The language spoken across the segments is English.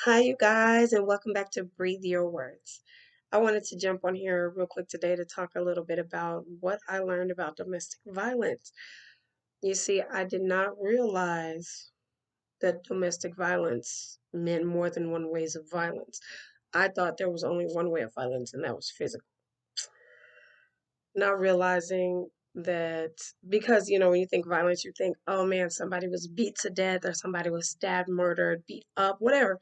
Hi, you guys, and welcome back to Breathe Your Words. I wanted to jump on here real quick today to talk a little bit about what I learned about domestic violence. You see, I did not realize that domestic violence meant more than one ways of violence. I thought there was only one way of violence, and that was physical. Not realizing that because, when you think violence, you think, oh man, somebody was beat to death or somebody was stabbed, murdered, beat up, whatever.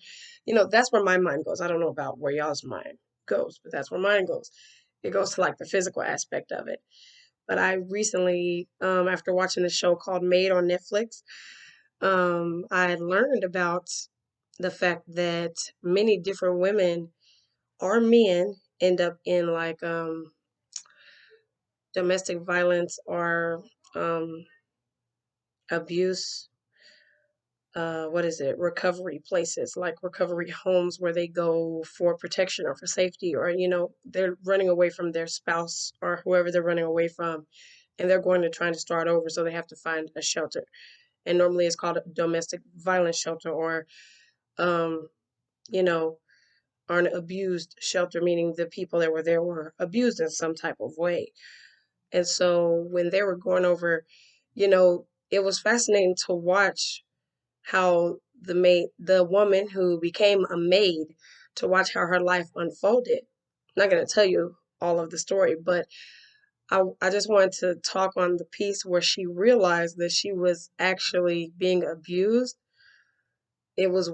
That's where my mind goes. I don't know about where y'all's mind goes, but that's where mine goes. It goes to like the physical aspect of it. But I recently, after watching the show called Made on Netflix, I learned about the fact that many different women or men end up in like domestic violence or um, abuse, what is it, recovery places like recovery homes where they go for protection or for safety, or, they're running away from their spouse or whoever they're running away from, and they're going to try to start over. So they have to find a shelter. And normally it's called a domestic violence shelter or, um, you know, or an abused shelter, meaning the people that were there were abused in some type of way. And so when they were going over, it was fascinating to watch how the woman who became a maid, to watch how her life unfolded. I'm not going to tell you all of the story, but I just wanted to talk on the piece where she realized that she was actually being abused. It was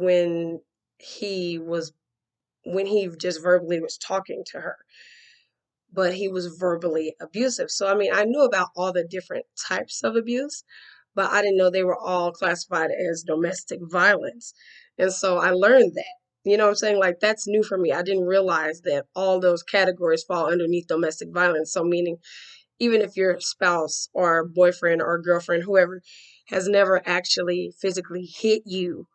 he was, when he just verbally was talking to her, but he was verbally abusive. So, I mean, I knew about all the different types of abuse, but I didn't know they were all classified as domestic violence. And so I learned that. You know what I'm saying? Like, that's new for me. I didn't realize that all those categories fall underneath domestic violence. So, meaning, even if your spouse or boyfriend or girlfriend, whoever, has never actually physically hit you,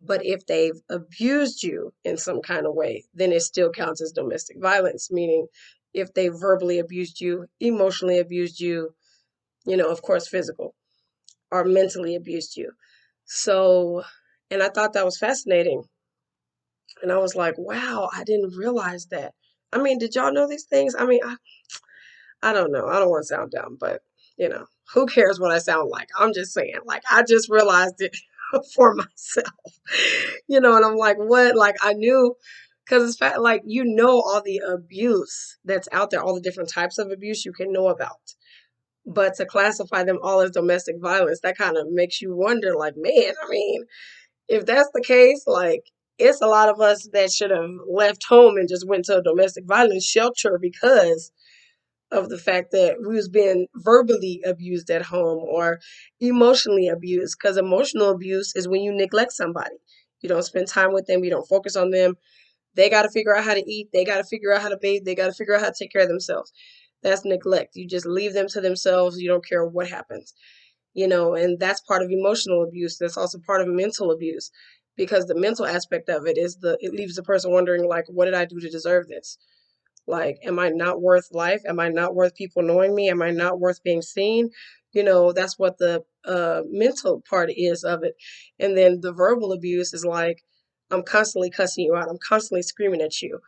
but if they've abused you in some kind of way, then it still counts as domestic violence, meaning if they verbally abused you, emotionally abused you, of course, physical, or mentally abused you. So, and I thought that was fascinating. And I was like, wow, I didn't realize that. I mean, did y'all know these things? I mean, I don't know. I don't want to sound dumb, but who cares what I sound like? I'm just saying, like, I just realized it for myself, and I'm like, what? Like, I knew, because it's like, all the abuse that's out there, all the different types of abuse you can know about. But to classify them all as domestic violence, that kind of makes you wonder, like, man, I mean, if that's the case, like, it's a lot of us that should have left home and just went to a domestic violence shelter because of the fact that we was being verbally abused at home or emotionally abused, because emotional abuse is when you neglect somebody. You don't spend time with them, you don't focus on them. They got to figure out how to eat, they got to figure out how to bathe, they got to figure out how to take care of themselves. That's neglect. You just leave them to themselves, you don't care what happens. And that's part of emotional abuse. That's also part of mental abuse, because the mental aspect of it is it leaves the person wondering, like, what did I do to deserve this? Like, am I not worth life? Am I not worth people knowing me? Am I not worth being seen? That's what the mental part is of it. And then the verbal abuse is like, I'm constantly cussing you out. I'm constantly screaming at you.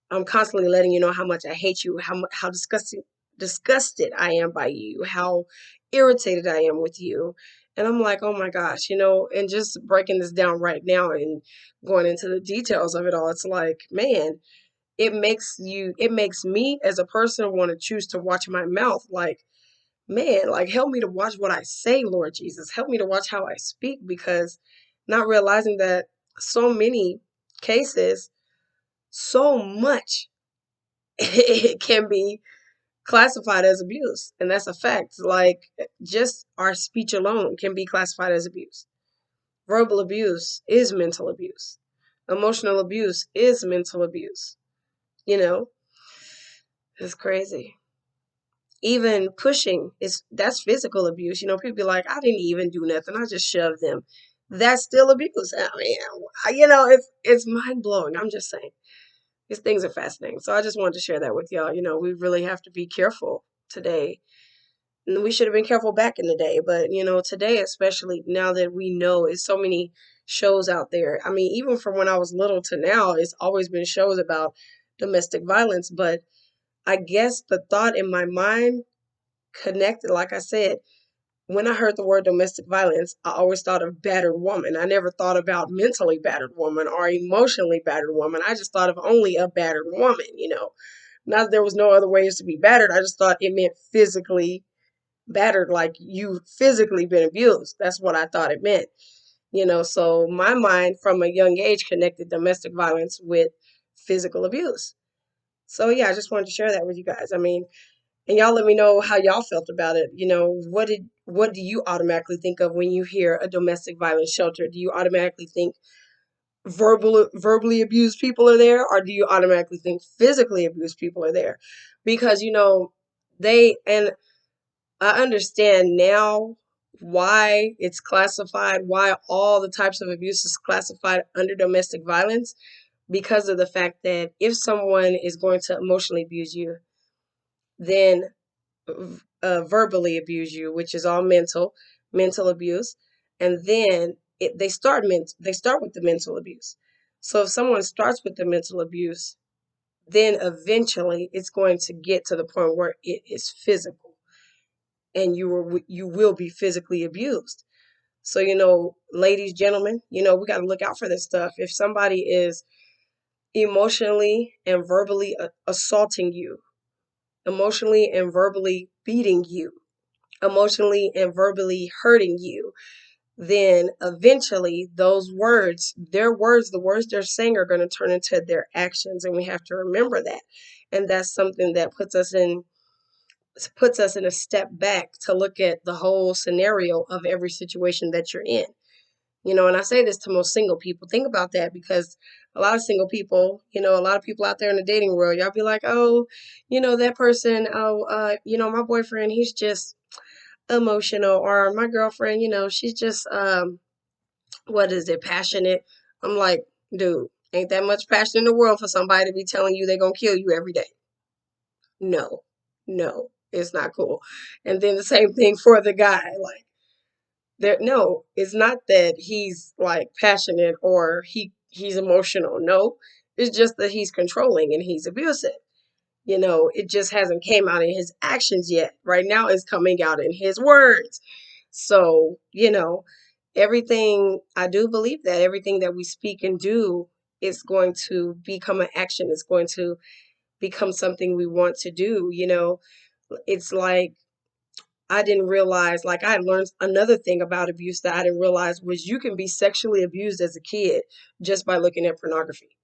I'm constantly letting you know how much I hate you, how disgusted I am by you, how irritated I am with you. And I'm like, oh my gosh, and just breaking this down right now and going into the details of it all, it's like, man, it makes me as a person want to choose to watch my mouth. Like, man, like, help me to watch what I say, Lord Jesus. Help me to watch how I speak, because not realizing that so many cases, so much it can be classified as abuse. And that's a fact. Like, just our speech alone can be classified as abuse. Verbal abuse is mental abuse. Emotional abuse is mental abuse. You know, it's crazy. Even pushing, that's physical abuse. People be like, I didn't even do nothing, I just shoved them. That's still abuse. I mean, it's mind blowing. I'm just saying, these things are fascinating. So I just wanted to share that with y'all. We really have to be careful today. And we should have been careful back in the day, but today, especially now that we know, is so many shows out there. I mean, even from when I was little to now, it's always been shows about domestic violence. But I guess the thought in my mind connected, like I said, when I heard the word domestic violence, I always thought of battered woman. I never thought about mentally battered woman or emotionally battered woman. I just thought of only a battered woman, you know. Not that there was no other ways to be battered. I just thought it meant physically battered, like you physically been abused. That's what I thought it meant. You know, so my mind from a young age connected domestic violence with physical abuse. So yeah, I just wanted to share that with you guys. I mean, and y'all let me know how y'all felt about it. You know, what do you automatically think of when you hear a domestic violence shelter? Do you automatically think verbally abused people are there, or do you automatically think physically abused people are there? Because you know, they and I understand now why it's classified, why all the types of abuse is classified under domestic violence, because of the fact that if someone is going to emotionally abuse you, then verbally abuse you, which is all mental abuse, and then they start with the mental abuse. So if someone starts with the mental abuse, then eventually it's going to get to the point where it is physical, and you will be physically abused. So you know, ladies, gentlemen, you know we got to look out for this stuff. If somebody is emotionally and verbally assaulting you, emotionally and verbally beating you, emotionally and verbally hurting you, then eventually those words, their words, the words they're saying are going to turn into their actions. And we have to remember that. And that's something that puts us in a step back to look at the whole scenario of every situation that you're in. You know, and I say this to most single people. Think about that, because a lot of single people, you know, a lot of people out there in the dating world, y'all be like, oh, you know, that person, oh, you know, my boyfriend, he's just emotional, or my girlfriend, you know, she's just what is it, passionate. I'm like, dude, ain't that much passion in the world for somebody to be telling you they're gonna kill you every day. No, no, it's not cool. And then the same thing for the guy. Like, there, no, it's not that he's like passionate or he's emotional. No, it's just that he's controlling and he's abusive. You know, it just hasn't came out in his actions yet. Right now it's coming out in his words. So, you know, everything, I do believe that everything that we speak and do is going to become an action. It's going to become something we want to do. You know, it's like I didn't realize, like I learned another thing about abuse that I didn't realize was you can be sexually abused as a kid just by looking at pornography.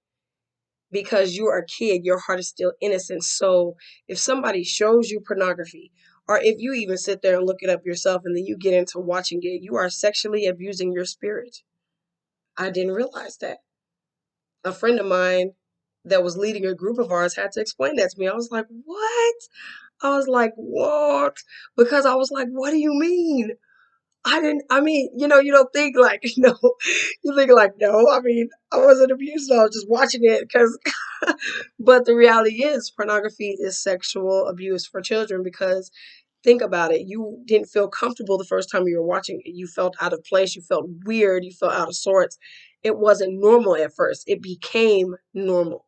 Because you're a kid, your heart is still innocent. So if somebody shows you pornography, or if you even sit there and look it up yourself and then you get into watching it, you are sexually abusing your spirit. I didn't realize that. A friend of mine that was leading a group of ours had to explain that to me. I was like, what? I was like, what? Because I was like, what do you mean? I mean, you know, you don't think like, no, you think like, no, I mean, I wasn't abused, I was just watching it because, but the reality is pornography is sexual abuse for children because think about it. You didn't feel comfortable the first time you were watching it. You felt out of place. You felt weird. You felt out of sorts. It wasn't normal at first. It became normal.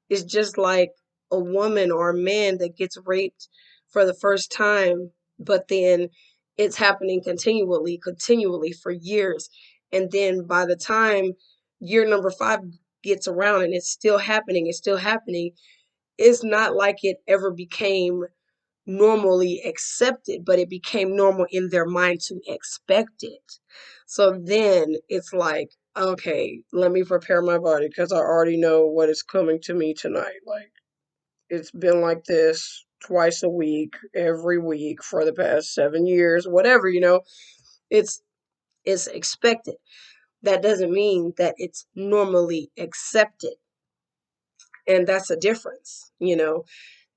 It's just like a woman or a man that gets raped for the first time, but then it's happening continually for years. And then by the time year number 5 gets around and it's still happening, it's not like it ever became normally accepted, but it became normal in their mind to expect it. So then it's like, okay, let me prepare my body because I already know what is coming to me tonight. Like, it's been like this twice a week, every week for the past 7 years, whatever, you know, it's it's expected. That doesn't mean that it's normally accepted. And that's a difference, you know.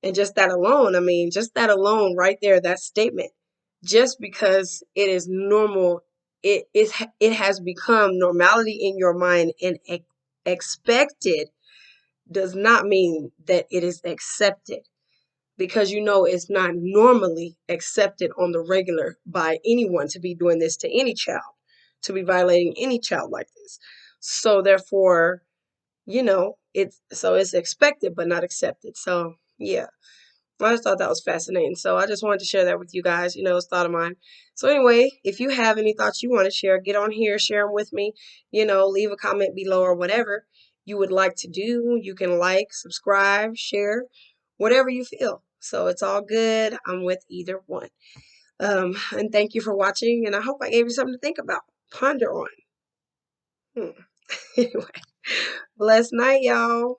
And just that alone, I mean, just that alone right there, that statement, just because it is normal, it has become normality in your mind and expected does not mean that it is accepted because you know it's not normally accepted on the regular by anyone to be doing this to any child. to be violating any child like this. So therefore, it's expected but not accepted. So yeah. I just thought that was fascinating. So I just wanted to share that with you guys. It's a thought of mine. So anyway, if you have any thoughts you want to share, get on here, share them with me. Leave a comment below or whatever you would like to do. You can like, subscribe, share, whatever you feel. So it's all good. I'm with either one. And thank you for watching. And I hope I gave you something to think about, ponder on. Anyway, blessed night, y'all.